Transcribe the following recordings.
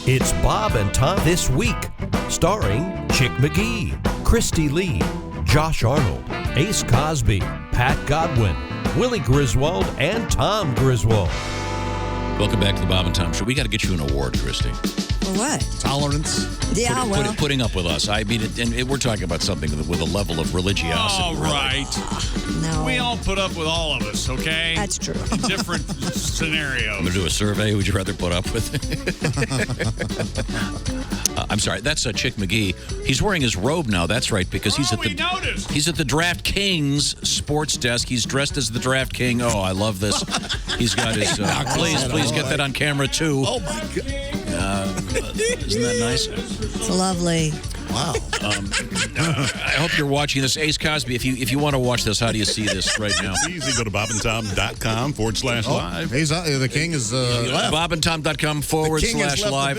It's Bob and Tom This Week, starring Chick McGee, Kristi Lee, Josh Arnold, Ace Cosby, Pat Godwin, Willie Griswold, and Tom Griswold. Welcome back to the Bob and Tom Show. We got to get you an award, Kristi. For what? Tolerance. Yeah, Putting up with us. I mean, and we're talking about something with a level of religiosity. All right. No. We all put up with all of us, okay? That's true. Different scenarios. I'm going to do a survey. Would you rather put up with I'm sorry. That's Chick McGee. He's wearing his robe now. That's right, because he's at the DraftKings sports desk. He's dressed as the Draft King. Oh, I love this. He's got his... please get that on camera, too. Oh, my God. Isn't that nice? It's lovely. Wow. I hope you're watching this. Ace Cosby, if you want to watch this, how do you see this right now? Easy. Go to bobandtom.com/live. The king is left. bobandtom.com/live.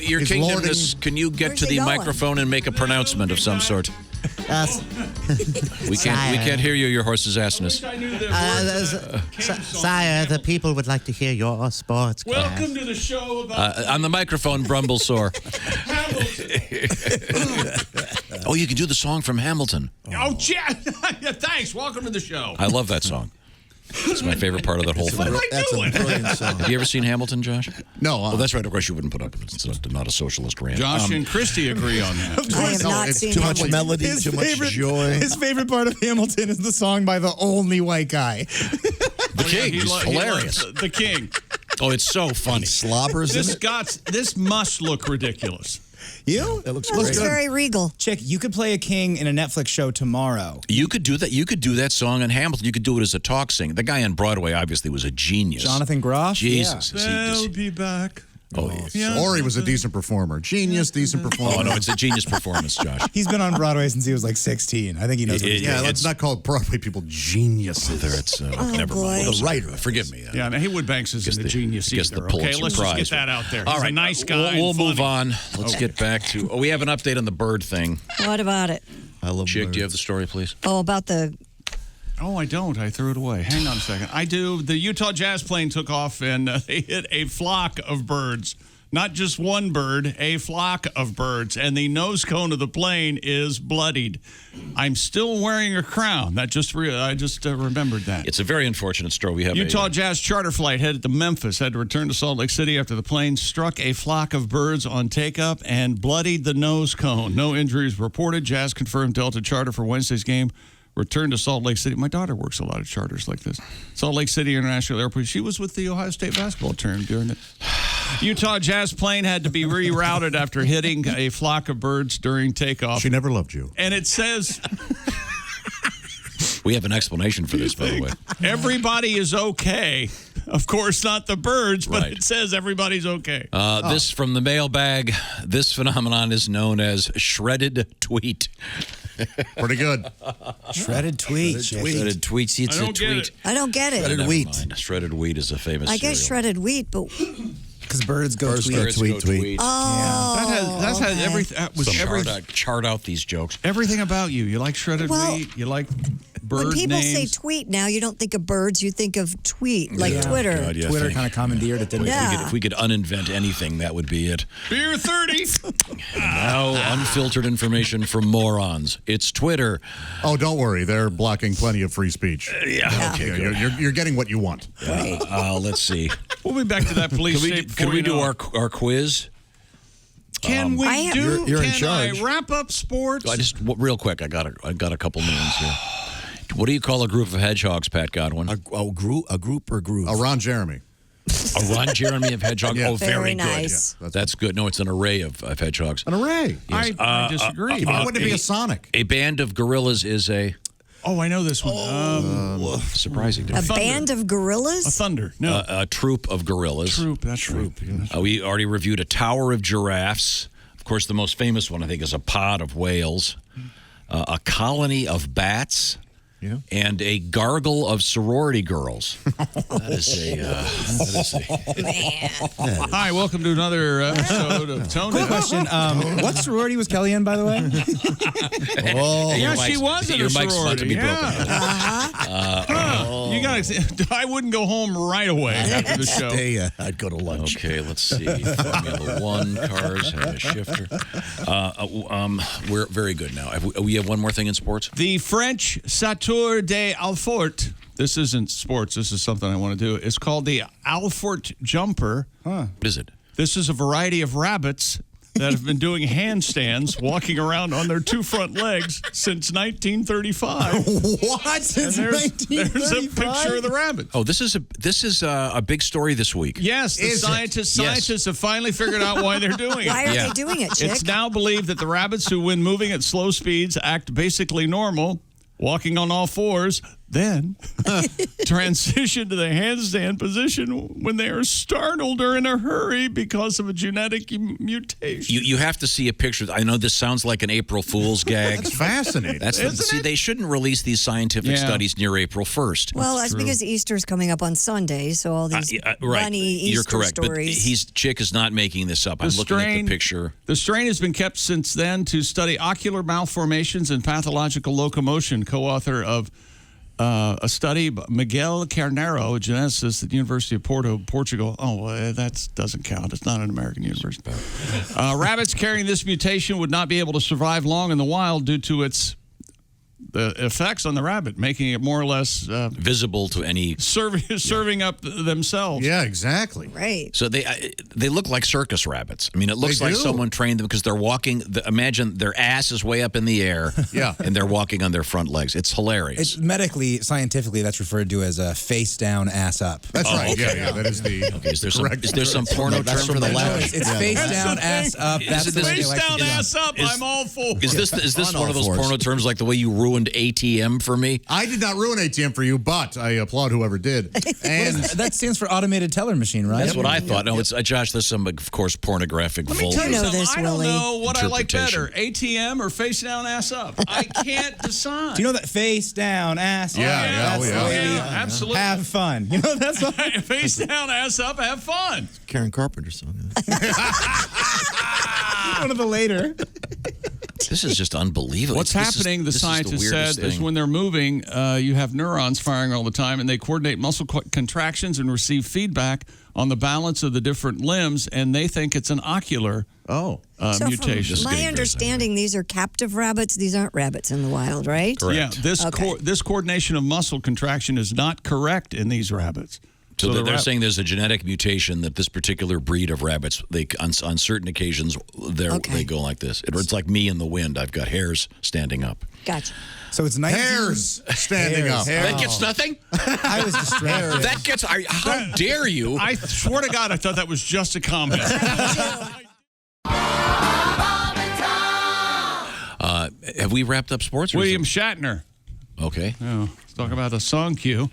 Your He's kingdomness, can you get Where's to he the going? microphone and make a pronouncement of some sort? We can't hear you, your horse's assness. Sire, the people would like to hear your sports. Welcome to the show about On the microphone, Brumblesore. Oh, you can do the song from Hamilton. Oh, yeah. Thanks. Welcome to the show. I love that song. It's my favorite part of that whole thing. That's a brilliant song. Have you ever seen Hamilton, Josh? No. Oh, that's right. Of course, you wouldn't put up with it. It's not a socialist rant. Josh and Kristi agree on that. I have not it's seen too Hamilton. much melody, too much joy. His favorite part of Hamilton is the song by the only white guy. The King is hilarious. The King. Oh, it's so funny. Slobbers in it. This must look ridiculous. You? It looks It looks great. very regal. Chick, you could play a king in a Netflix show tomorrow. You could do that. You could do that song on Hamilton. You could do it as a talk sing. The guy on Broadway obviously was a genius. Jonathan Groff? Jesus. They'll be back. Oh, yeah. Or he was a decent performer. Genius, decent performer. Oh, no, it's a genius performance, Josh. He's been on Broadway since he was like 16. I think he knows what he's doing. Yeah, let's not call Broadway people geniuses. Never boy. mind. The writer. Forgive me. Yeah, and Haywood Banks isn't a genius Guess either. the Pulitzer Okay, let's Prize. just get that out there. All He's right, a nice guy. We'll and move funny. on. Let's get back to... Oh, we have an update on the bird thing. What about it? I love Chick, birds. do you have the story, please? Oh, about the... Oh, I don't. I threw it away. Hang on a second. I do. The Utah Jazz plane took off, and they hit a flock of birds. Not just one bird, a flock of birds. And the nose cone of the plane is bloodied. I'm still wearing a crown. I just remembered that. It's a very unfortunate story. We have Utah Jazz charter flight headed to Memphis had to return to Salt Lake City after the plane struck a flock of birds on take-up and bloodied the nose cone. No injuries reported. Jazz confirmed Delta charter for Wednesday's game. Returned to Salt Lake City. My daughter works a lot of charters like this. Salt Lake City International Airport. She was with the Ohio State basketball team during it. Utah Jazz plane had to be rerouted after hitting a flock of birds during takeoff. She never loved you. And it says... We have an explanation for this, by the way. Everybody is okay. Of course, not the birds, but Right. it says everybody's okay. This from the mailbag. This phenomenon is known as shredded tweet. Pretty good. Shredded tweet. Shredded tweets. It's I don't a get tweet. it. I don't get it. Shredded Never wheat. mind. Shredded wheat is a famous I guess cereal. shredded wheat, but... Because birds go tweet. Birds go tweet. Oh, That has okay. everything. Chart out these jokes. Everything about you. You like shredded Well, wheat. You like bird When people say names. tweet now, you don't think of birds, you think of tweet, like Twitter. God, yeah, Twitter thank- kind of commandeered it, didn't Yeah. If we could uninvent anything, that would be it. Beer 30. Now, unfiltered information from morons. It's Twitter. Oh, don't worry. They're blocking plenty of free speech. Yeah. Okay. Yeah, you're getting what you want. Let's see. We'll be back to that police tape. Can we do our quiz? Can we I- do? You're in can charge. I wrap up sports? Real quick. I got a couple names here. What do you call a group of hedgehogs, Pat Godwin? A group or group? Ron Jeremy. A Ron Jeremy of hedgehogs. Yeah. Oh, very, Very good. nice. Yeah, That's good. No, it's an array of hedgehogs. An array. I disagree. Why wouldn't it be a Sonic? A band of gorillas is a Oh, I know this one. surprising. A band of A gorillas? thunder. No. A troop of gorillas. Troop. That's troop. We already reviewed a tower of giraffes. Of course, the most famous one, I think, is a pod of whales. A colony of bats. Yeah. And a gargle of sorority girls. That is a Hi, welcome to another episode of Tony. Quick question. What sorority was Kelly in, by the way? Oh, Yeah, Your she mic's- was in your a mic's about to sorority. be broken. you got, I wouldn't go home right away after the show. I'd go to lunch. Okay, let's see. Formula One cars have a shifter. We're very good now. We have one more thing in sports. The French Satur de Alfort. This isn't sports. This is something I want to do. It's called the Alfort Jumper. What is it? This is a variety of rabbits that have been doing handstands, walking around on their two front legs since 1935. What? Since There's a 1935? picture of the rabbit. Oh, this is a big story this week. Yes, the scientists have finally figured out why they're doing it. Why are they doing it, Chick? It's now believed that the rabbits who, when moving at slow speeds, act basically normal, walking on all fours, then transition to the handstand position when they are startled or in a hurry because of a genetic mutation. You have to see a picture. I know this sounds like an April Fool's gag. That's fascinating. They shouldn't release these scientific studies near April 1st. Well, that's because Easter's coming up on Sunday, so all these funny Easter You're correct, stories. but Chick is not making this up. I'm looking at the picture. The strain has been kept since then to study ocular malformations and pathological locomotion. Co-author of a study, Miguel Carneiro, a geneticist at the University of Porto, Portugal. Oh, well, that doesn't count. It's not an American university. Rabbits carrying this mutation would not be able to survive long in the wild due to the effects on the rabbit, making it more or less visible to any serving up themselves. Yeah, exactly. Right. So they look like circus rabbits. I mean, it looks like someone trained them because they're walking. Imagine their ass is way up in the air, and they're walking on their front legs. It's hilarious. It's medically, scientifically, that's referred to as a face down, ass up. That's right. Okay. Yeah, that is the Is there some porno term for the left? It's face down, ass up. That's the way Face they like down, to do it. ass up. I'm all for. Is this one of those fours. porno terms like the way you ruined ATM for me? I did not ruin ATM for you, but I applaud whoever did. And That stands for automated teller machine, right? That's what I thought. No, it's Josh. There's some, of course, pornographic. Let me vulgar tell you know something. this, I don't Willie. know what I like better, interpretation. ATM or face down, ass up. I can't decide. Do you know that face down, ass up? Yeah, That's yeah, the way we absolutely. have fun. You know, that's what Face down, ass up, have fun. Karen Carpenter song. one of the later. This is just unbelievable. What's happening, the scientist said, is when they're moving, you have neurons firing all the time, and they coordinate muscle contractions and receive feedback on the balance of the different limbs, and they think it's an ocular mutation. From my understanding, these are captive rabbits. These aren't rabbits in the wild, right? Correct. Yeah, this coordination of muscle contraction is not correct in these rabbits. So they're saying there's a genetic mutation that this particular breed of rabbits, on certain occasions, they go like this. It's like me in the wind. I've got hairs standing up. Gotcha. So it's 19... Hairs standing up. That gets nothing? I was distracted. That gets... How dare you? I swear to God, I thought that was just a comment. Have we wrapped up sports? William Shatner. Okay. Oh, let's talk about the song cue.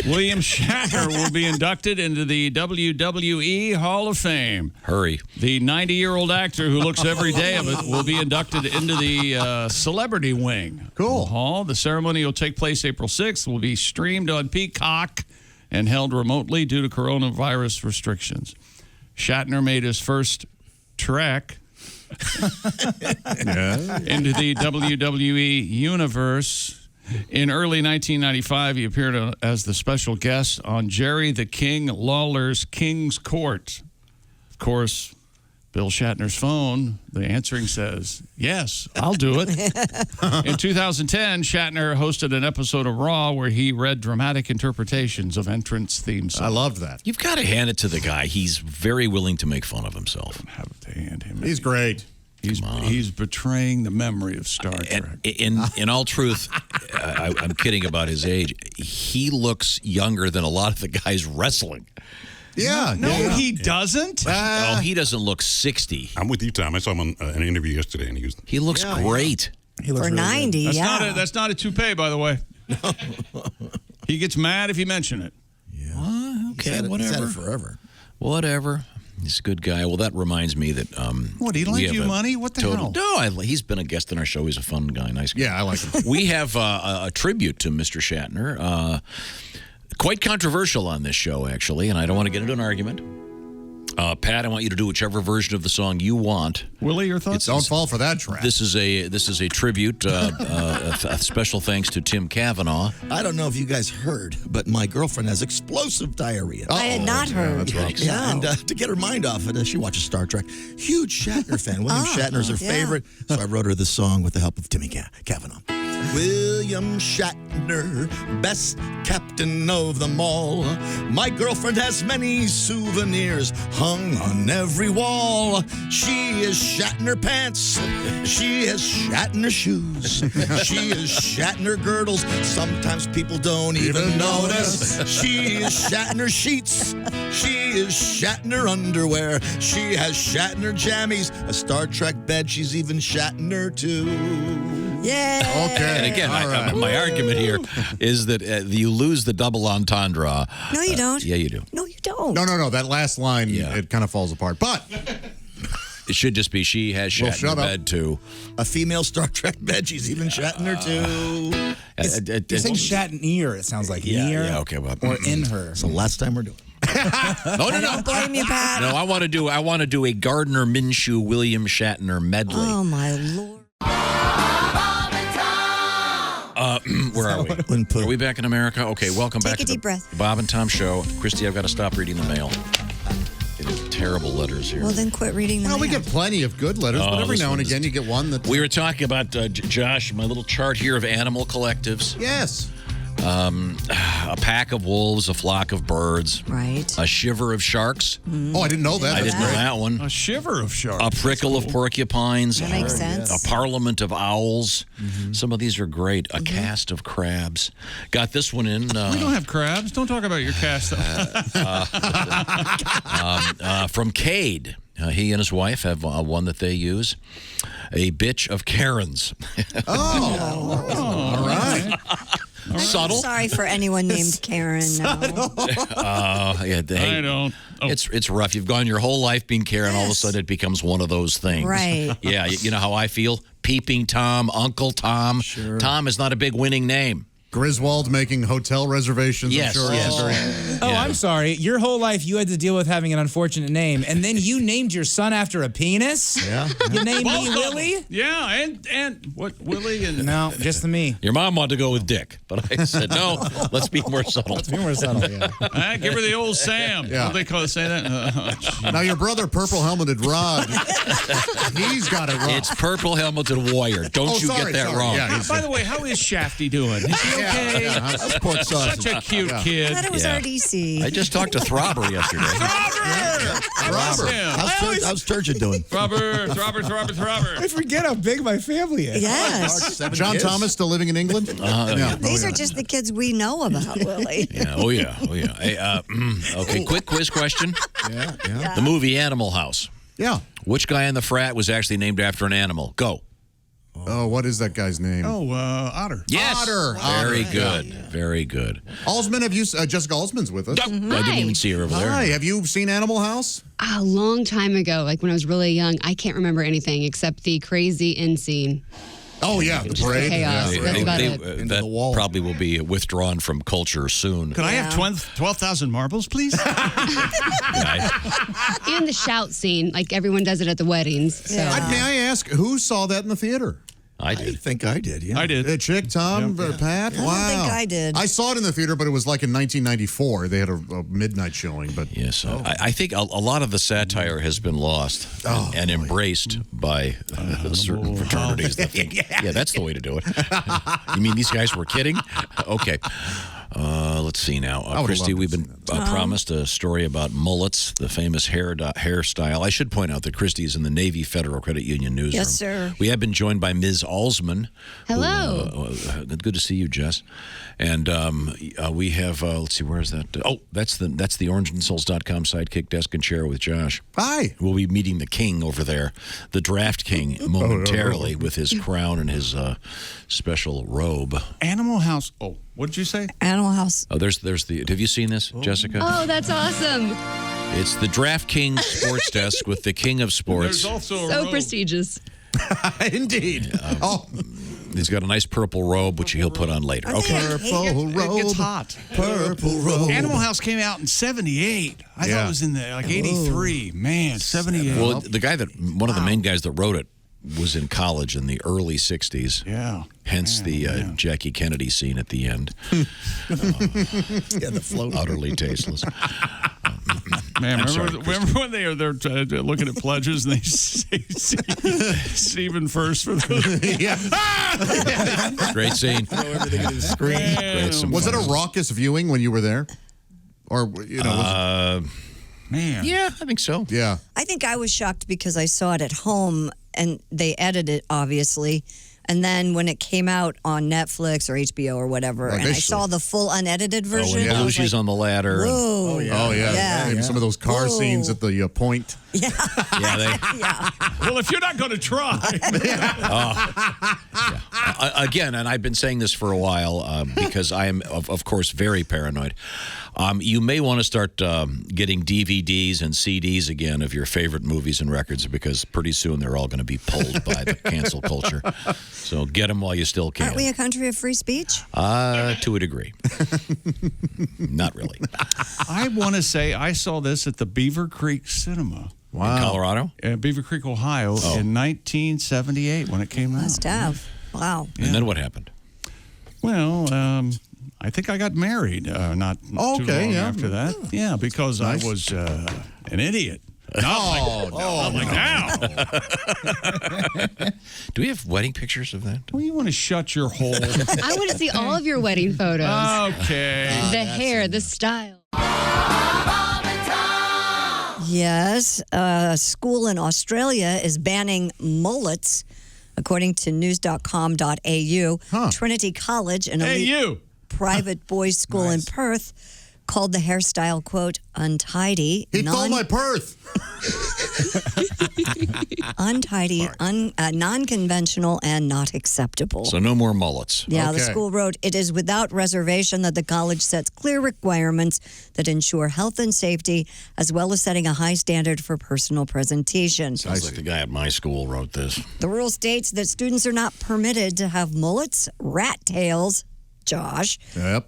William Shatner will be inducted into the WWE Hall of Fame. Hurry. The 90-year-old actor who looks every day of it will be inducted into the celebrity wing. Cool. Hall. The ceremony will take place April 6th. Will be streamed on Peacock and held remotely due to coronavirus restrictions. Shatner made his first trek into the WWE universe. In early 1995, he appeared as the special guest on Jerry the King Lawler's King's Court. Of course, Bill Shatner's phone, the answering says, yes, I'll do it. In 2010, Shatner hosted an episode of Raw where he read dramatic interpretations of entrance theme songs. I loved that. You've got to hand it to the guy. He's very willing to make fun of himself. Have to hand him. He's great. He's betraying the memory of Star Trek. In all truth, I'm kidding about his age. He looks younger than a lot of the guys wrestling. Yeah. No, he doesn't. He doesn't look 60. I'm with you, Tom. I saw him on an interview yesterday, and he looks great. He looks For really 90, good. That's not a toupee, by the way. He gets mad if you mention it. Yeah. Okay, whatever. He's had it forever. Whatever. He's a good guy. Well, that reminds me that... What, he lent you money? What the hell? No, he's been a guest on our show. He's a fun guy, nice guy. Yeah, I like him. We have a tribute to Mr. Shatner. Quite controversial on this show, actually, and I don't want to get into an argument. Pat, I want you to do whichever version of the song you want. Willie, your thoughts? Don't fall for that trap. This is a tribute. A special thanks to Tim Cavanaugh. I don't know if you guys heard, but my girlfriend has explosive diarrhea. I had not heard. Yeah, and to get her mind off it, she watches Star Trek. Huge Shatner fan. William Shatner's her favorite. So I wrote her this song with the help of Timmy Cavanaugh. William Shatner, best captain of them all. My girlfriend has many souvenirs hung on every wall. She is Shatner pants. She has Shatner shoes. She is Shatner girdles. Sometimes people don't even notice. She is Shatner sheets. She is Shatner underwear. She has Shatner jammies. A Star Trek bed. She's even Shatner too. Yeah. Okay. And again, All right. my argument here is that you lose the double entendre. No, you don't. Yeah, you do. No, you don't. No. That last line, Yeah. it kind of falls apart. But It should just be she has Well, Shatner shut up. bed too. A female Star Trek bed. She's even Shatner too. You're saying Shatner. It sounds like near. Yeah, okay, well, or in her. So last time we're doing. No. Don't blame you, Pat. No, I want to do a Gardner Minshew William Shatner medley. Oh, my Lord. Where are we? Are we back in America? Okay, welcome back Take a to deep the breath. Bob and Tom Show. Kristi, I've got to stop reading the mail. Getting terrible letters here. Well, then quit reading the well, we mail. get plenty of good letters, but every this now and one is- again you get one that. We were talking about, Josh, my little chart here of animal collectives. Yes. A pack of wolves, a flock of birds, Right. a shiver of sharks. Oh, I didn't know that. I That's didn't know great. that one. A shiver of sharks. A prickle of porcupines. That makes sense. A parliament of owls. Some of these are great. A cast of crabs. Got this one in. We don't have crabs. Don't talk about your cast. From Cade. He and his wife have one that they use. A bitch of Karens. All right. Subtle. Sorry for anyone named Karen. No. Yeah, I don't. Oh. It's rough. You've gone your whole life being Karen. All of a sudden, it becomes one of those things. Right. Yeah. You know how I feel? Peeping Tom, Uncle Tom. Sure. Tom is not a big winning name. Griswold making hotel reservations. Yes, I'm sure. yes. Oh, Yeah. I'm sorry. Your whole life you had to deal with having an unfortunate name, and then you named your son after a penis? Yeah. You named Both me of them. Willie? Yeah, and what, Willie and... No, just the me. Your mom wanted to go with Dick, but I said, no, let's be more subtle. Be more subtle, yeah. Give her the old Sam. Yeah. What do they call it? Say that? Now, your brother, purple helmeted Rod, he's got it wrong. It's purple helmeted warrior. Don't you sorry, get that sorry. wrong. Yeah, he's- By the way, how is Shafty doing? Is he okay? yeah. Pork sausage. Such a cute I kid. thought it was Yeah. RDC. I just talked to Throbber yesterday. Robert. How's Turgid doing? Robert. I forget how big my family is. Yes. John Thomas still living in England? Yeah. These are just the kids we know about, Willie. Yeah, oh, yeah. Hey, okay, quick quiz question. Yeah. The movie Animal House. Yeah. Which guy in the frat was actually named after an animal? Go. Oh, what is that guy's name? Oh, Otter. Yes. Otter. Very Otter. good. Very good. Alsman, have you? Jessica Alsman's with us. I didn't even see her over there. Hi. Have you seen Animal House? A long time ago, like when I was really young, I can't remember anything except the crazy end scene. Oh yeah, the parade. chaos. Yeah. That's about it. That the wall. probably will be withdrawn from culture soon. Could I have 12,000 marbles, please? And the shout scene, like everyone does it at the weddings. So May I ask who saw that in the theater? I I did. think I did, yeah. I did. Chick, Tom, Pat. I don't Wow. think I did. I saw it in the theater, but it was like in 1994. They had a midnight showing, but Yes, I think a lot of the satire has been lost and embraced by certain fraternities that think, yeah, that's the way to do it. You mean these guys were kidding? Okay. Let's see now. would Kristi, love we've to been promised a story about mullets, the famous hairstyle. I should point out that Kristi is in the Navy Federal Credit Union newsroom. Yes, sir. We have been joined by Ms. Alsman. Hello. Good to see you, Jess. And we have, let's see, where is that? That's the orangeinsoles.com sidekick desk and chair with Josh. hi. We'll be meeting the king over there, the draft king, momentarily with his crown and his special robe. Animal House. Oh, what did you say? Animal House. Oh, there's the. Have you seen this, Jessica? Oh, that's awesome. It's the Draft King Sports Desk with the king of sports. There's also a So robe. prestigious. Indeed. He's got a nice purple robe, which he'll put on later. Okay. Purple robe. It gets hot. Purple robe. Animal House came out in 78. I thought it was in the, 83. Man, 78. Well, the guy one of the main guys that wrote it was in college in the early 60s. Yeah. Hence the Jackie Kennedy scene at the end. The float. Utterly tasteless. Man, remember when they're looking at pledges and they say Stephen first for the Great scene. Throw everything in his screen. Was it a raucous viewing when you were there? Or, Man. Yeah, I think so. Yeah. I think I was shocked because I saw it at home and they edited it, obviously. And then when it came out on Netflix or HBO or whatever, and I saw the full unedited version. Oh, and Belushi's on the ladder. Whoa. Oh, yeah. Maybe some of those car scenes at the point. Yeah. Well, if you're not going to try. Again, and I've been saying this for a while because I am, of course, very paranoid. You may want to start getting DVDs and CDs again of your favorite movies and records because pretty soon they're all going to be pulled by the cancel culture. So get them while you still can. Aren't we a country of free speech? To a degree. Not really. I want to say I saw this at the Beaver Creek Cinema. Wow. In Colorado? Beaver Creek, Ohio, in 1978 when it came out. Must have. Wow. And then what happened? Well, I think I got married not too long after that. Yeah, because I was an idiot. Not like now. Do we have wedding pictures of that? Well, you want to shut your hole. I want to see all of your wedding photos. Okay. The hair, the style. Yes, a school in Australia is banning mullets, according to news.com.au. Trinity College, an elite private boys' school in Perth, called the hairstyle, quote, untidy. He called my Perth. Untidy, non-conventional, and not acceptable. So no more mullets. Yeah, the school wrote, it is without reservation that the college sets clear requirements that ensure health and safety, as well as setting a high standard for personal presentation. Sounds like the guy at my school wrote this. The rule states that students are not permitted to have mullets, rat tails, Josh,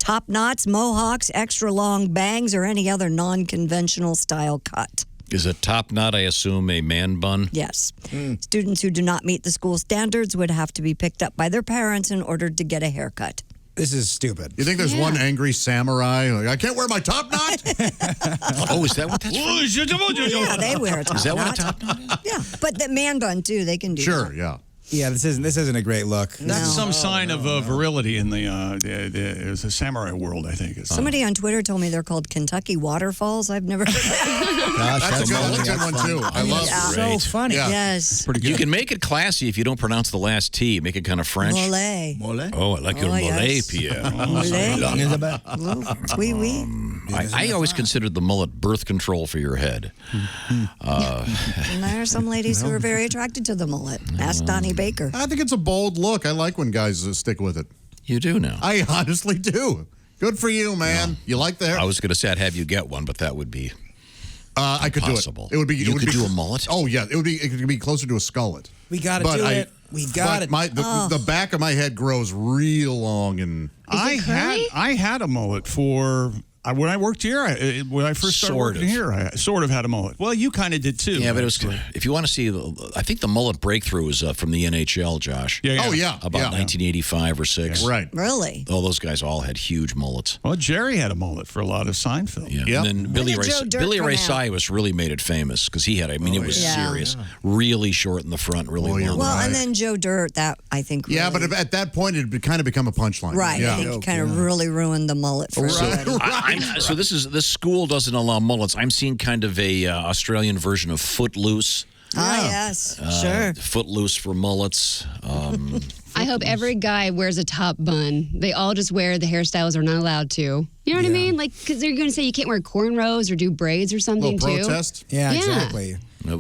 top knots, mohawks, extra long bangs, or any other non-conventional style cut. Is a top knot, I assume, a man bun? Yes. Students who do not meet the school standards would have to be picked up by their parents in order to get a haircut. This is stupid. You think there's one angry samurai? Like, I can't wear my top knot? Oh, is that what that's for? Yeah, they wear a top knot. Is that what a top knot is? Yeah, but the man bun, too, they can do that. Yeah. Yeah, this isn't a great look. That's some sign of virility in the samurai world, I think. Somebody on Twitter told me they're called Kentucky Waterfalls. I've never heard that. Gosh, that's a good one, too. I love it. So funny. Yeah. Yes. Pretty good. You can make it classy if you don't pronounce the last T. Make it kind of French. Mollet. Oh, I like your mollet, Pierre. Mollet. Long in the back. Oui, oui. I always considered the mullet birth control for your head. And there are some ladies who are very attracted to the mullet. Ask Donnie Baker. I think it's a bold look. I like when guys stick with it. You do now. I honestly do. Good for you, man. You like the hair? I was going to say I'd have you get one, but that would be I could impossible. do it. It would be. You could do a mullet? Oh yeah, it could be closer to a skullet. We got to do it. We got it. The back of my head grows real long, and I had a mullet for. When I worked here, when I first started working here, I sort of had a mullet. Well, you kind of did too. Yeah, but it was. If you want to see, I think the mullet breakthrough was from the NHL, Josh. Yeah. Oh yeah, about 1985 or 6. Yeah. Right. Really? All those guys all had huge mullets. Well, Jerry had a mullet for a lot of Seinfeld. Yeah. And then Billy Ray Cyrus really made it famous because he had. I mean, it was serious, really short in the front, really long. Well, and then Joe Dirt, that I think. Really, yeah, but at that point, it had kind of become a punchline. Right. Yeah. I think it kind of really ruined the mullet for everybody. So this school doesn't allow mullets. I'm seeing kind of a Australian version of Footloose. Yes, sure. Footloose for mullets. I hope every guy wears a top bun. They all just wear the hairstyles they're not allowed to. You know what I mean? Like, because they're going to say you can't wear cornrows or do braids or something, a little protest? Yeah, exactly. The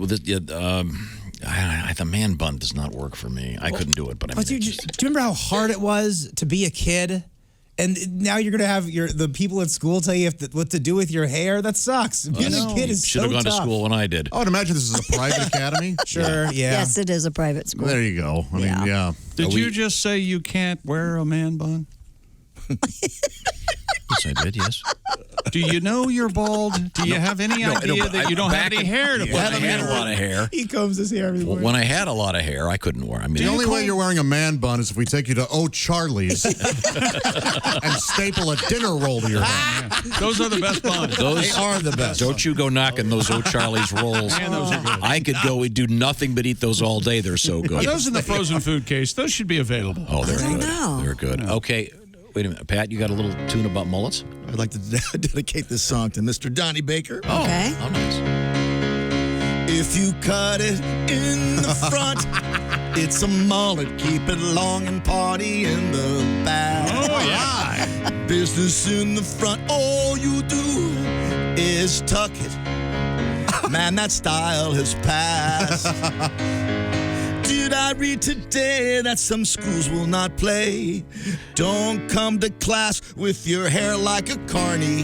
man bun does not work for me. I couldn't do it, but I mean, do you remember how hard it was to be a kid And now you're going to have the people at school tell you what to do with your hair? That sucks. Being a kid is should have gone to school when I did. I would imagine this is a private academy. Sure, yeah. Yes, it is a private school. There you go. I mean, yeah. Did you just say you can't wear a man bun? Yes, I did, yes. Do you know you're bald? Do you have any idea that you don't have any hair to put When I had a lot of hair. He combs his hair every morning. When I had a lot of hair, I couldn't wear. I mean, The only way you're wearing a man bun is if we take you to O'Charlie's and staple a dinner roll to your head. Those are the best buns. They are the best. Don't you go knocking those O'Charlie's rolls. Man, those are good. I could go and do nothing but eat those all day. They're so good. Are those in the frozen food case? Those should be available. Oh, they're I good. know. They're good. Okay. Wait a minute. Pat, you got a little tune about mullets? I'd like to dedicate this song to Mr. Donnie Baker. Oh, Okay. how nice. If you cut it in the front, it's a mullet. Keep it long and party in the back. Oh, yeah. Business in the front, all you do is tuck it. Man, that style has passed. Did I read today that some schools will not play? Don't come to class with your hair like a carny.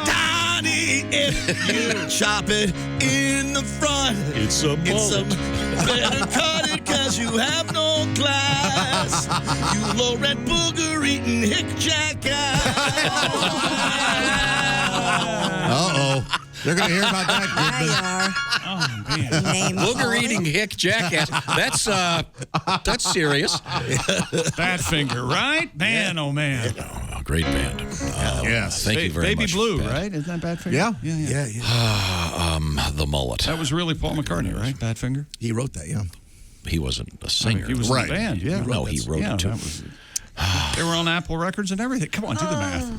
Donnie, if you chop it in the front, It's a mullet. Better cut it cause you have no class. You low red booger eating hick jackass. Uh-oh. They're going to hear about that. There you are. Oh, man. Name Booger calling. eating hick jackass. That's serious. Badfinger, right? Man, oh, man. Oh, great band. Yes. Thank you very Baby much. Blue, Pat. right? Isn't that Badfinger? Yeah. Yeah. The mullet. That was really Paul McCartney, right? Badfinger? He wrote that, yeah. He wasn't a I singer. mean, he was in the band, yeah. No, he wrote Yeah, it too. that was, they were on Apple Records and everything. Come on, do the math.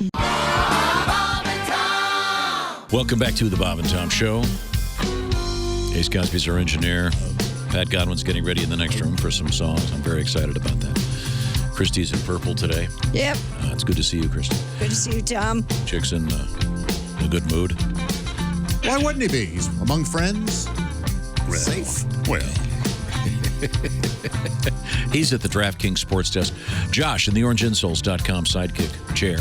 Welcome back to the Bob and Tom Show. Ace Cosby's our engineer. Pat Godwin's getting ready in the next room for some songs. I'm very excited about that. Kristi's in purple today. Yep. It's good to see you, Kristi. Good to see you, Tom. Chick's in a good mood. Why wouldn't he be? He's among friends. Safe. Well, He's at the DraftKings Sports Desk. Josh in the OrangeInsoles.com sidekick chair.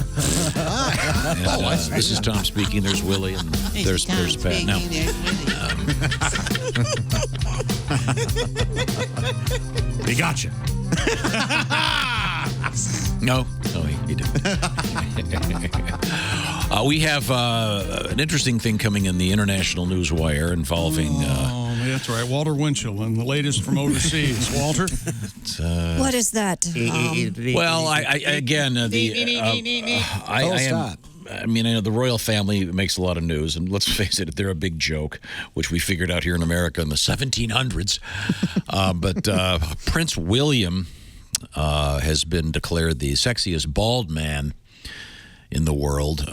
And, this is Tom speaking. There's Willie and there's Pat. Now, He got you. no, he didn't. We have an interesting thing coming in the international news wire involving. Oh, that's right. Walter Winchell and the latest from overseas. Walter? What is that? Well, I mean, I know the royal family makes a lot of news, and let's face it, they're a big joke, which we figured out here in America in the 1700s. But Prince William has been declared the sexiest bald man in the world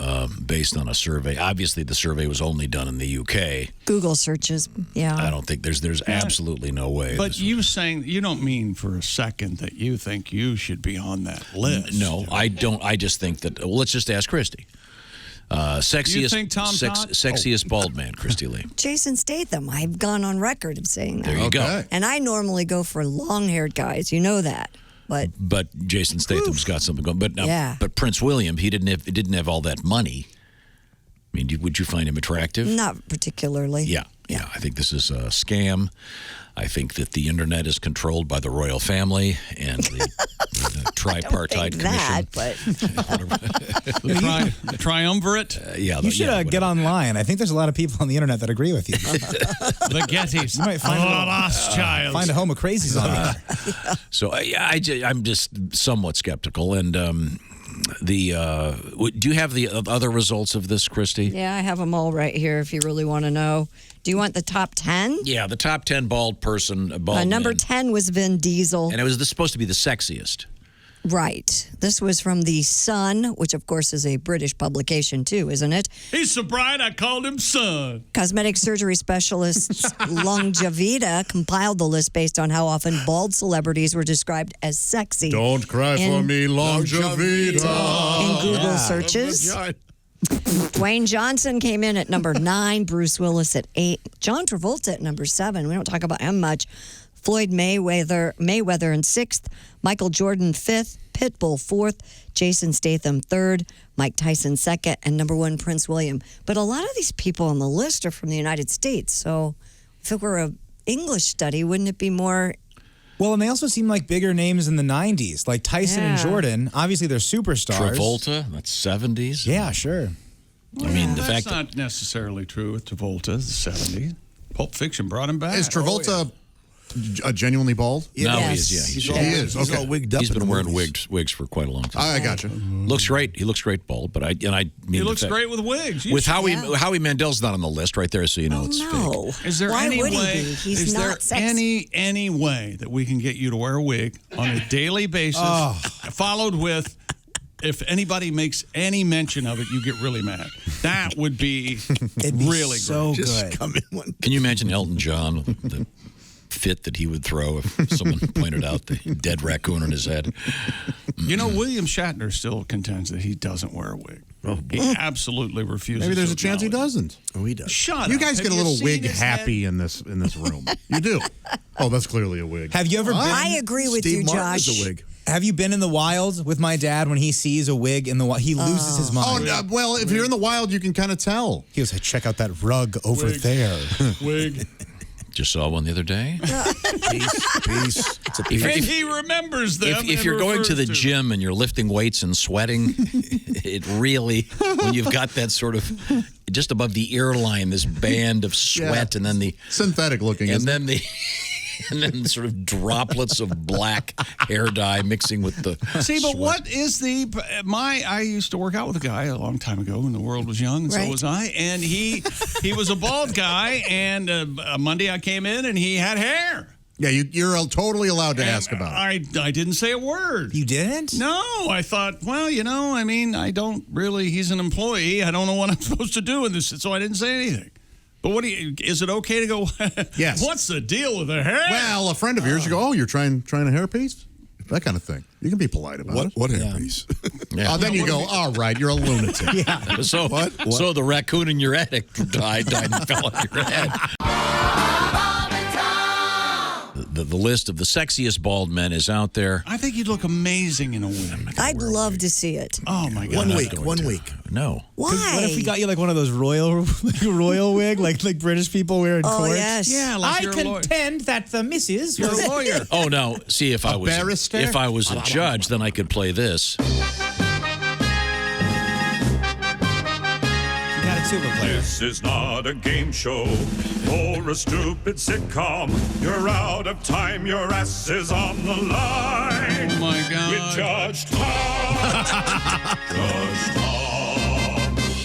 based on a survey. Obviously, the survey was only done in the UK. Google searches. Yeah. I don't think there's absolutely no way. But you don't mean for a second that you think you should be on that list. No, I don't. I just think that. Well, let's just ask Kristi. Sexiest, You think Tom Todd? sexiest bald man, Kristi Lee. Jason Statham. I've gone on record of saying that. There you go. And I normally go for long-haired guys. You know that. But Jason Statham's got something going. But Yeah. But Prince William, he didn't have all that money. I mean, would you find him attractive? Not particularly. Yeah. I think this is a scam. I think that the internet is controlled by the royal family and the tripartite commission. The triumvirate. You should get online. I think there's a lot of people on the internet that agree with you. The Gettys. You might find find a home of crazies on there. So I'm just somewhat skeptical. And do you have the other results of this, Kristi? Yeah, I have them all right here if you really want to know. Do you want the top 10? Yeah, the top 10 bald Number men. 10 was Vin Diesel. And it was supposed to be the sexiest. Right. This was from The Sun, which of course is a British publication too, isn't it? He's so bright I called him Son. Cosmetic surgery specialists Longevita compiled the list based on how often bald celebrities were described as sexy. Don't cry for me, Longevita. In Google searches. Dwayne Johnson came in at number 9, Bruce Willis at 8, John Travolta at number 7. We don't talk about him much. Floyd Mayweather in 6th, Michael Jordan 5th, Pitbull 4th, Jason Statham 3rd, Mike Tyson 2nd, and number 1, Prince William. But a lot of these people on the list are from the United States. So if it were an English study, wouldn't it be more... Well, and they also seem like bigger names in the 90s, like Tyson and Jordan. Obviously, they're superstars. Travolta, that's 70s. Yeah, sure. I mean, the That's fact that not necessarily true with Travolta, the 70s. Pulp Fiction brought him back. Is Travolta genuinely bald? No, Yes. he's He is. He's Okay. all wigged up. He's in been the wearing movies. wigs for quite a long time. I gotcha. Looks great. He looks great bald, but I mean He the looks fact- great with wigs. With Howie Mandel's not on the list right there, so you know it's fake. No. Is there Why any would way? he be? He's is there not sexy. any way that we can get you to wear a wig on a daily basis, followed with, if anybody makes any mention of it, you get really mad. That would be really so great. good. Just come in one. Can you imagine Elton John, the fit that he would throw if someone pointed out the dead raccoon on his head? You know, William Shatner still contends that he doesn't wear a wig. He absolutely refuses. Maybe there's to a chance he acknowledge doesn't. Oh, he does. Shut You up. guys Have get a little seen wig his happy in this room. You do. Oh, that's clearly a wig. Have you ever been? I agree with Steve you, Martin Josh. is a wig. Have you been in the wild with my dad when he sees a wig in the wild? He loses his Oh, mind. no, well, if you're in the wild, you can kind of tell. He goes, hey, check out that rug over Wig. there. Wig. Just saw one the other day. Peace. It's a peace. And he remembers them. If and you're going to the refers gym and you're lifting weights and sweating, it really, when you've got that sort of just above the ear line, this band of sweat, and then the Synthetic looking, and isn't then the and then sort of droplets of black hair dye mixing with the See, but sweat. what is I used to work out with a guy a long time ago when the world was young, and so Right. was I. And he was a bald guy, and Monday I came in and he had hair. Yeah, you're totally allowed to ask about it. I didn't say a word. You didn't? No, I thought, well, I mean, I don't really, he's an employee. I don't know what I'm supposed to do in this, so I didn't say anything. But is it okay to go, Yes. What's the deal with the hair? Well, a friend of yours, you go, oh, you're trying a hairpiece? That kind of thing. You can be polite about it. What hairpiece? Yeah. Then you go, all right, you're a lunatic. So So the raccoon in your attic died and fell on your head. The list of the sexiest bald men is out there. I think you'd look amazing in a wig. I'd love to see it. Oh, my God. One week. No. Why? What if we got you like one of those royal wig, like British people wear in Oh, court? yes. Yeah, like I you're a lawyer. contend that the missus You're was a lawyer. Oh no! See, if I was barrister? a judge, then I could play this. got a tuba player. This is not a game show or a stupid sitcom. You're out of time, your ass is on the line. Oh, my God. With Judge Tom. Judge Tom.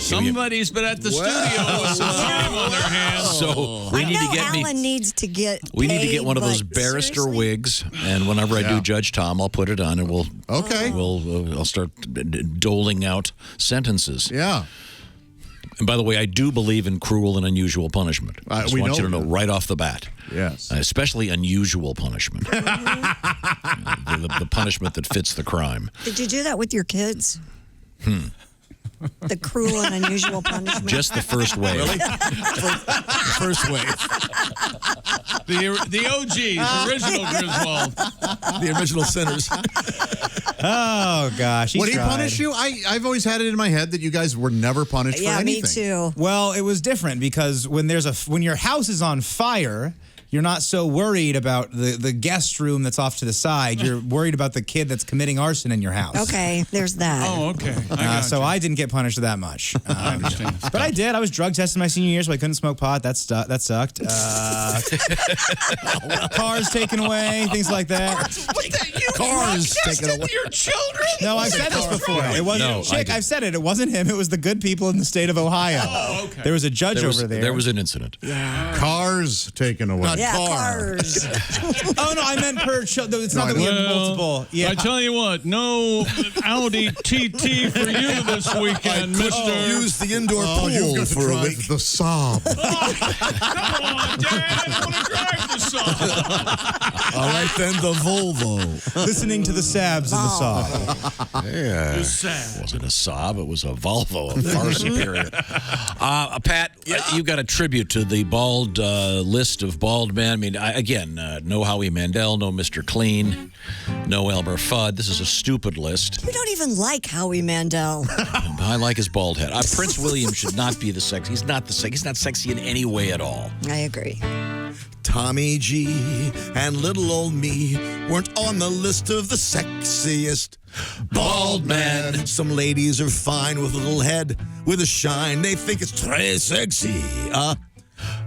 Somebody's been at the studio with some time on their hands. So we I need know to get Alan needs to get We need to paid, get one of those but barrister seriously? wigs, and whenever I do Judge Tom, I'll put it on, and I'll start doling out sentences. Yeah. And by the way, I do believe in cruel and unusual punishment. I just we want know you to know that. right off the bat. Yes. Especially unusual punishment. the punishment that fits the crime. Did you do that with your kids? The cruel and unusual punishment. Just the first wave. Really? The first wave. The OGs, original Griswold. The original sinners. Oh, gosh. Would he punish you? I've always had it in my head that you guys were never punished for anything. Me too. Well, it was different because when your house is on fire, you're not so worried about the guest room that's off to the side. You're worried about the kid that's committing arson in your house. Okay, there's that. Oh, okay. So I didn't get punished that much. I understand. But I did. I was drug tested my senior year, so I couldn't smoke pot. That sucked. Cars taken away, things like that. Cars taken away. Your children? No, I've said this before. It wasn't No, I Chick. didn't. I've said it. It wasn't him. It was the good people in the state of Ohio. Oh, okay. There was a judge over there. There was an incident. Cars taken away. Yeah, cars. Oh no, I meant per. It's not that we have multiple. Yeah. I tell you what, no Audi TT for you this weekend, Mister. Use the indoor pool You've got to for a drive week. the Saab. Come on, Dad. I want to drive the song. All right, then, the Volvo. Listening to the Sabs in the Saab. Yeah. It wasn't a Saab, it was a Volvo, a far superior. Pat, you got a tribute to the bald list of bald men. I mean, no Howie Mandel, no Mr. Clean, no Elmer Fudd. This is a stupid list. You don't even like Howie Mandel. I like his bald head. Prince William should not be the sex. He's not sexy in any way at all. I agree. Tommy G and little old me weren't on the list of the sexiest bald men. Some ladies are fine with a little head, with a shine. They think it's très sexy.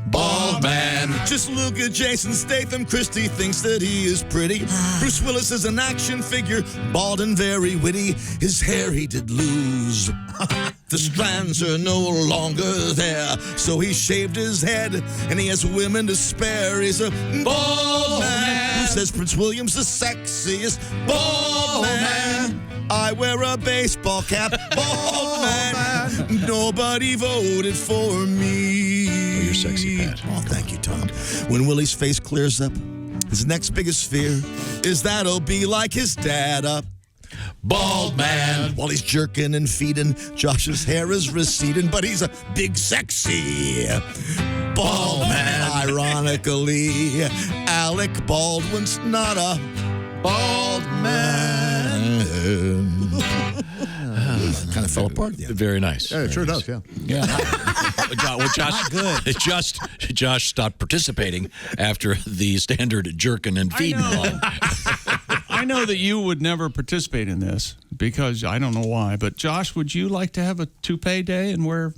Bald man. Just look at Jason Statham. Kristi thinks that he is pretty. Bruce Willis is an action figure, bald and very witty. His hair he did lose. The strands are no longer there, so he shaved his head, and he has women to spare. He's a bald man. Who says Prince William's the sexiest bald man? I wear a baseball cap, bald man. Nobody voted for me. Oh, you're sexy, Pat. Oh, thank you, Tom. When Willie's face clears up, his next biggest fear is that he'll be like his dad, bald man. While he's jerking and feeding, Josh's hair is receding, but he's a big, sexy bald man. Ironically, Alec Baldwin's not a bald man. Kind of fell apart. Yeah. Very nice. Yeah, it sure does. Yeah. Well, Josh stopped participating after the standard jerking and feeding. I know that you would never participate in this because I don't know why, but Josh, would you like to have a toupee day and wear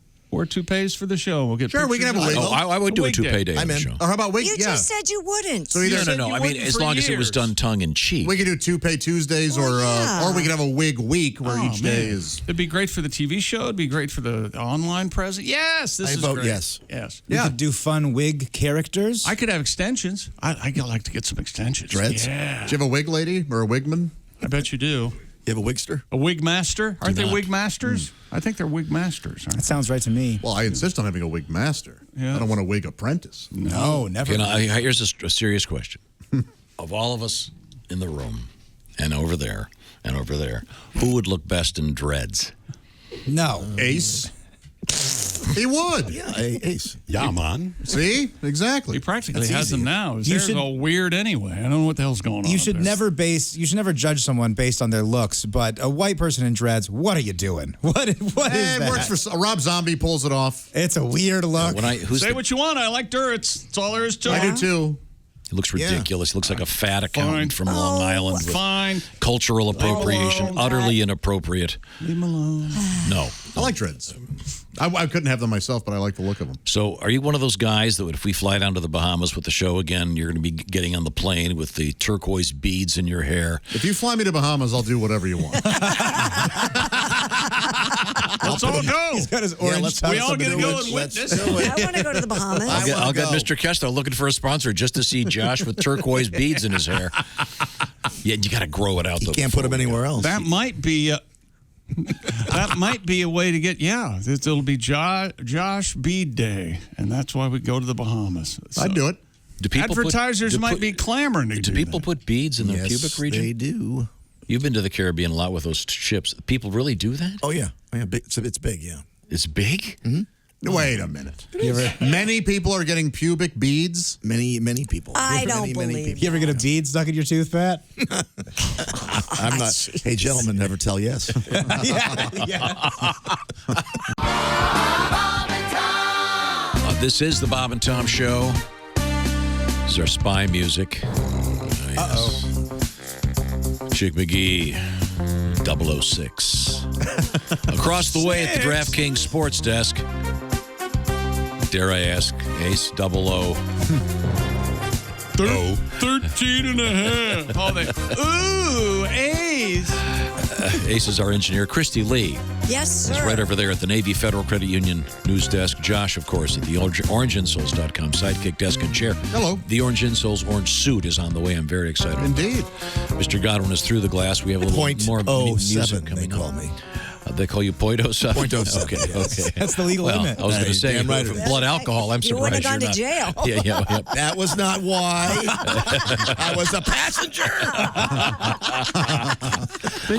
toupees for the show? We'll get sure, we can have a wig. I would do a toupee day on the show. Or how about wig? You just said you wouldn't. So no. I mean, as long as it was done tongue in cheek. We could do toupee Tuesdays, or we could have a wig week where each day is. It'd be great for the TV show. It'd be great for the online present. Yes, this is vote great. Yes. We could do fun wig characters. I could have extensions. I'd like to get some extensions. Dreads? Yeah. Do you have a wig lady or a wigman? I bet you do. You have a wigster? A wig master? Aren't they wig masters? I think they're wig masters. That sounds right to me. Well, I insist on having a wig master. Yeah. I don't want a wig apprentice. No, never. Here's a serious question. Of all of us in the room, and over there, who would look best in dreads? No. Ace. He would. Yeah, Ace. Yeah, man. See? Exactly. He practically That's has easy. them now. His hair's all weird anyway. I don't know what the hell's going on. You should never judge someone based on their looks, but a white person in dreads, what are you doing? What is that? It works for Rob Zombie pulls it off. It's a weird look. Say what you want. I like Durits. That's all there is to it. I do too. He looks ridiculous. He looks like a fat accountant from Long Island. With Fine. Cultural appropriation, utterly inappropriate. Leave him alone. No. I like dreads. I couldn't have them myself, but I like the look of them. So are you one of those guys that if we fly down to the Bahamas with the show again, you're going to be getting on the plane with the turquoise beads in your hair? If you fly me to Bahamas, I'll do whatever you want. Let's all go. He's got his orange We all get to go and witness. I want to go to the Bahamas. I'll get Mr. Kessler looking for a sponsor just to see Josh with turquoise beads in his hair. Yeah, you got to grow it out. You can't put them anywhere else. That might be that might be a way to get, it'll be Josh Bead Day, and that's why we go to the Bahamas. So, I'd do it. Advertisers might be clamoring to do people put beads in the pubic region? They do. You've been to the Caribbean a lot with those ships. People really do that? Oh, yeah. It's big, yeah. It's big? Mm-hmm. Wait a minute. Many people are getting pubic beads. Many people. I don't believe You ever get a bead stuck in your tooth, Pat? I'm not. Hey, gentlemen, never tell yes. This is the Bob and Tom Show. This is our spy music. Yes. Chick McGee, 006. Across the way at the DraftKings Sports Desk. Dare I ask, Ace 00. 13 and a half. Ooh, Ace. Ace is our engineer. Kristi Lee Yes, sir. is right over there at the Navy Federal Credit Union news desk. Josh, of course, at the orangeinsoles.com sidekick desk and chair. Hello. The Orange Insoles orange suit is on the way. I'm very excited. Indeed. Mr. Godwin is through the glass. We have a little more music coming they call me. They call you Poitos? Poitos. Okay. That's the legal limit. I was going to say, damn right for it is. blood alcohol, I'm You surprised wouldn't have gone to jail. Yeah. That was not why. I was a passenger.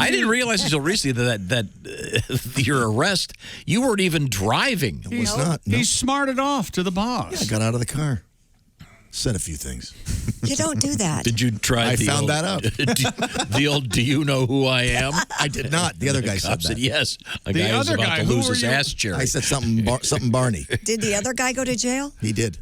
I didn't realize until recently that your arrest, you weren't even driving. It was not. No. He smarted off to the boss. I got out of the car. Said a few things. You don't do that. Did you try I the found old, that out. the old, do you know who I am? I did not. The other guy said Cop that. said yes. A The guy who's other about guy, to who lose were his you? ass cherry. I said something Barney. Did the other guy go to jail? He did.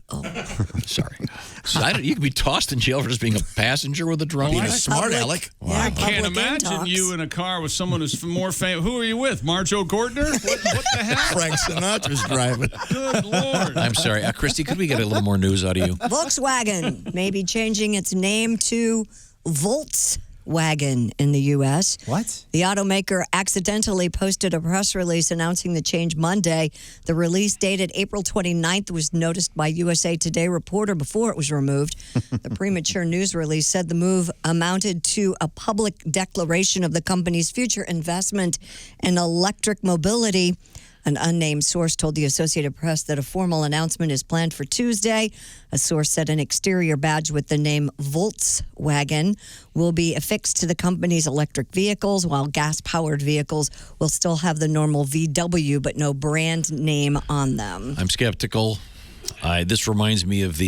Sorry. So you could be tossed in jail for just being a passenger with a drunk. Being a smart aleck. Yeah, I can't public imagine intox. you in a car with someone who's more famous. Who are you with? Marjo Gortner? What the hell? Frank Sinatra's driving. Good Lord. I'm sorry. Christy, could we get a little more news out of you? Volkswagen may be changing its name to Volkswagen in the U.S. What? The automaker accidentally posted a press release announcing the change Monday. The release dated April 29th was noticed by USA Today reporter before it was removed. The premature news release said the move amounted to a public declaration of the company's future investment in electric mobility. An unnamed source told the Associated Press that a formal announcement is planned for Tuesday. A source said an exterior badge with the name Volkswagen will be affixed to the company's electric vehicles, while gas-powered vehicles will still have the normal VW, but no brand name on them. I'm skeptical. This reminds me of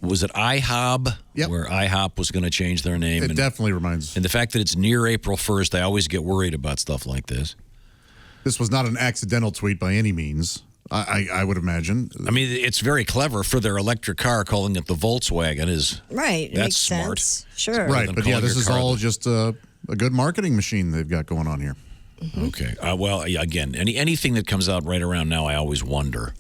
was it IHOB? Yep. Where IHOP was going to change their name. It definitely reminds. And the fact that it's near April 1st, I always get worried about stuff like this. This was not an accidental tweet by any means, I would imagine. I mean, it's very clever for their electric car, calling it the Volkswagen is Right. It that's makes smart. sense. Sure. Right, than but yeah, calling this your is car all the- just a good marketing machine they've got going on here. Okay. Well, yeah, again, anything that comes out right around now, I always wonder.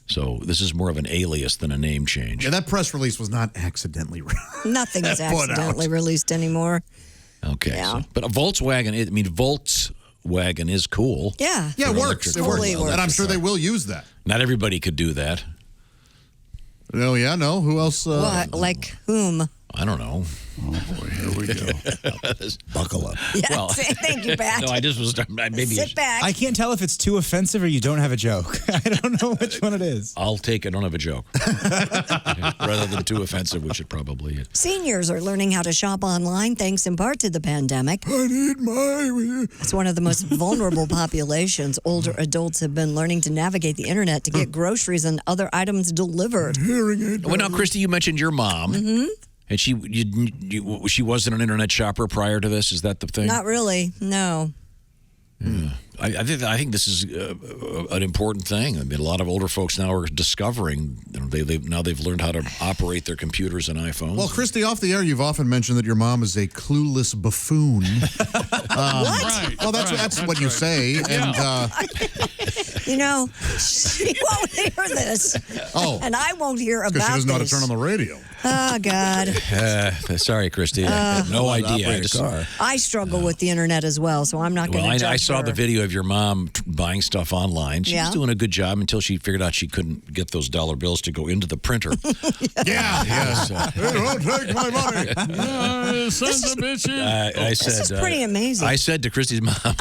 So this is more of an alias than a name change. Yeah, that press release was not accidentally Nothing is put out. accidentally released anymore. Okay. Yeah. But a Volkswagen, Volkswagen is cool. Yeah. Yeah, it For works. It totally works. And I'm sure they will use that. Not everybody could do that. Oh, yeah, no. Who else? What? Like whom? I don't know. Oh, boy, here we go. Buckle up. Yeah, Well, thank you, Pat. No, I just was maybe. Sit back. I can't tell if it's too offensive or you don't have a joke. I don't know which one it is. I'll take. I don't have a joke. Rather than too offensive, which it probably is. Seniors are learning how to shop online thanks in part to the pandemic. I need my... It's one of the most vulnerable populations. Older adults have been learning to navigate the internet to get groceries and other items delivered. Hearing aid. Well, now, Kristi, you mentioned your mom. Mm-hmm. And she wasn't an internet shopper prior to this? Is that the thing? Not really, no. Yeah. I think this is an important thing. I mean, a lot of older folks now are discovering they've learned how to operate their computers and iPhones. Well, Kristi, off the air, you've often mentioned that your mom is a clueless buffoon. What? Right. Well, that's what you say. Yeah. And You know, she won't hear this. Oh. And I won't hear about because she doesn't know how to this. turn on the radio. Oh, God. Sorry, Kristi. I had no idea. I just, I struggle with the internet as well, so I'm not going to judge I saw her. the video of your mom buying stuff online. She was doing a good job until she figured out she couldn't get those dollar bills to go into the printer. Yes. They don't take my money. Sons of bitches. This is pretty amazing. I said to Kristi's mom,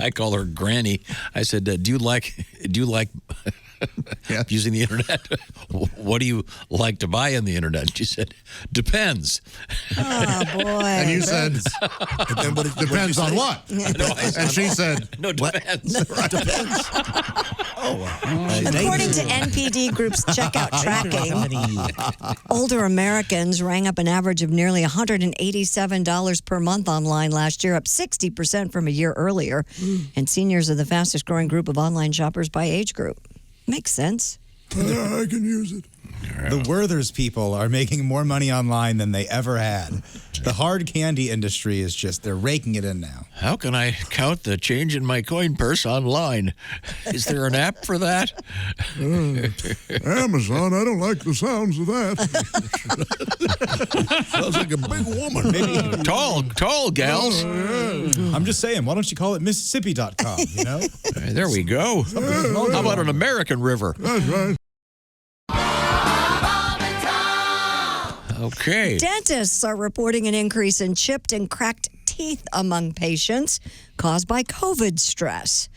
I call her Granny. I said, "Do you like using the internet? What do you like to buy on the internet?" And she said, "Depends." Oh, boy. And you said, depends on what? And she said, "No, depends." Depends. According to NPD Group's checkout tracking, older Americans rang up an average of nearly $187 per month online last year, up 60% from a year earlier. And seniors are the fastest growing group of online shoppers by age group. Makes sense. I can use it. The Werther's people are making more money online than they ever had. The hard candy industry is they're raking it in now. How can I count the change in my coin purse online? Is there an app for that? Amazon, I don't like the sounds of that. Sounds like a big woman. Maybe Tall gals. I'm just saying, why don't you call it Mississippi.com, you know? There we go. How about an American river? That's right. Okay. Dentists are reporting an increase in chipped and cracked teeth among patients caused by COVID stress.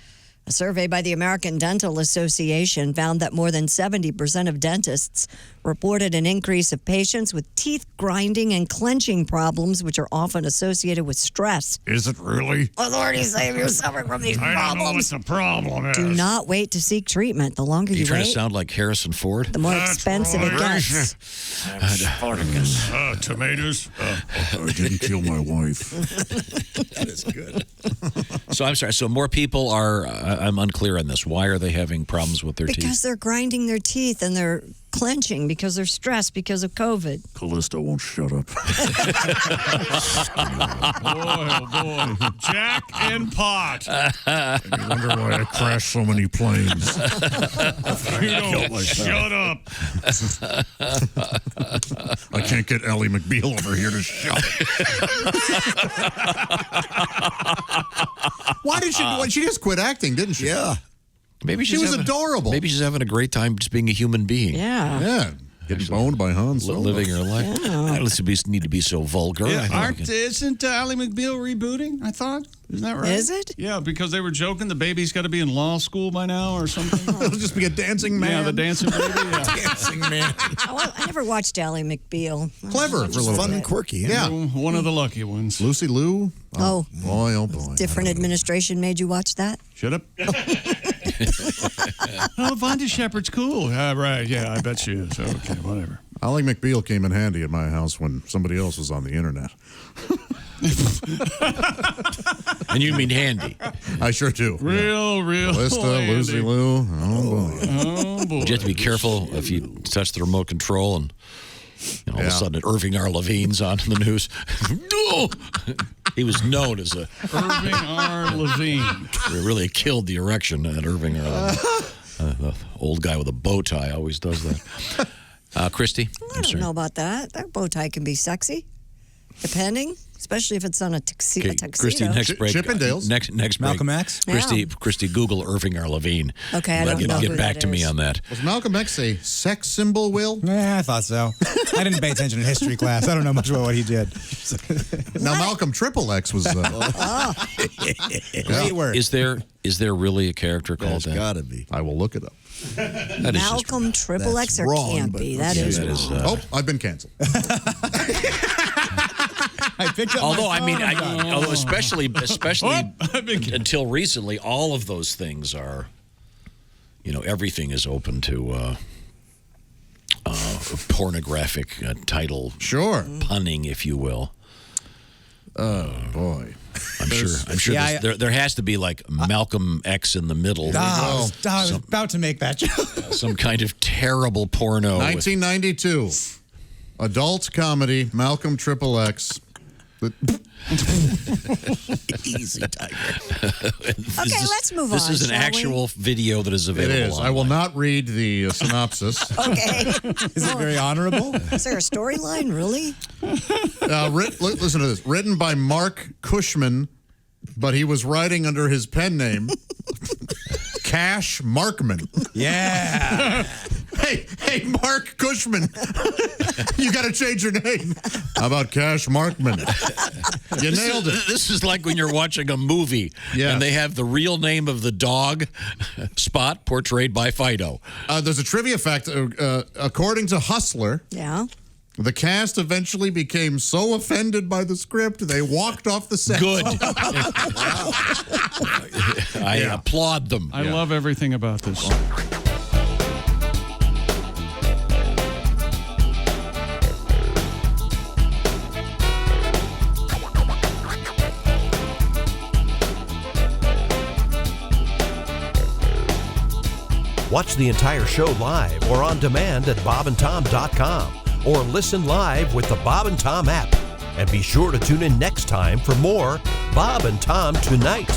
A survey by the American Dental Association found that more than 70% of dentists reported an increase of patients with teeth grinding and clenching problems, which are often associated with stress. Is it really? Authorities say if you're suffering from these problems, I don't know what the problem is. do not wait to seek treatment. The longer Are you you trying wait, to sound like Harrison Ford? the more expensive it gets. Spartacus. Tomatoes. I didn't kill my wife. That is good. So I'm sorry. So more people are. I'm unclear on this. Why are they having problems with their Because teeth? they're grinding their teeth and they're clenching because they're stressed because of COVID. Callista won't shut up. Boy. Jack and Pot. You wonder why I crash so many planes. You don't shut up. I can't get Ally McBeal over here to shut. Why did she just quit acting, didn't she? Yeah. Maybe She was adorable. Maybe she's having a great time just being a human being. Yeah. Yeah. Getting boned by Han Solo. Living her life. I don't need to be so vulgar. Isn't Ally McBeal rebooting, I thought? Isn't that right? Is it? Yeah, because they were joking the baby's got to be in law school by now or something. It'll just be a dancing man. Yeah, the dancing baby. Yeah. Dancing man. I never watched Ally McBeal. Clever for a little Fun bit. and quirky. Yeah. One of the lucky ones. Lucy Liu. Oh. Boy, oh boy. Different administration made you watch that? Shut up. Oh, Vonda Shepard's cool. Right, yeah, I bet she is. Okay, whatever. Ally McBeal came in handy at my house when somebody else was on the internet. And you mean handy. I sure do. Real. Callista, handy. Lucy Liu. Oh boy. Oh, boy. You have to be careful if you touch the remote control and all of a sudden Irving R. Levine's on the news. No! He was known as a Irving R. Levine. really killed the erection at Irving R. Levine. The old guy with a bow tie always does that. Kristi? I don't know about that. That bow tie can be sexy, depending, especially if it's on a tuxedo. Kristi, next break. Chippendales. Next break. Malcolm X? Kristi, Google Irving R. Levine. Okay, I don't know Get who back that to me is. on that. Was Malcolm X a sex symbol, Will? Yeah, I thought so. I didn't pay attention in history class. I don't know much about what he did. Now, Malcolm Triple X was... Great word. Is there really a character called There's that? got to be. I will look it up. That is just- Malcolm Triple X or wrong, can't but be. That is that wrong. is, Oh, I've been canceled. I picked up Although, my phone. especially until recently, all of those things are, everything is open to pornographic title punning, if you will. Oh, boy. I'm sure Yeah, there has to be like Malcolm X in the middle. I was about to make that joke. Some kind of terrible porno. 1992. Adult comedy, Malcolm Triple X. Easy, Tiger. Okay, let's move This on, is an shall we? actual video that is It available. is. I will not read the synopsis. Okay. Is it very honorable? Is there a storyline, really? Listen to this. Written by Mark Cushman, but he was writing under his pen name, Cash Markman. Yeah. Hey, Mark Cushman. You got to change your name. How about Cash Markman? You nailed it. This is like when you're watching a movie and they have the real name of the dog, Spot, portrayed by Fido. There's a trivia fact. According to Hustler, the cast eventually became so offended by the script, they walked off the set. Good. I applaud them. I love everything about this. Watch the entire show live or on demand at bobandtom.com or listen live with the Bob and Tom app. And be sure to tune in next time for more Bob and Tom Tonight.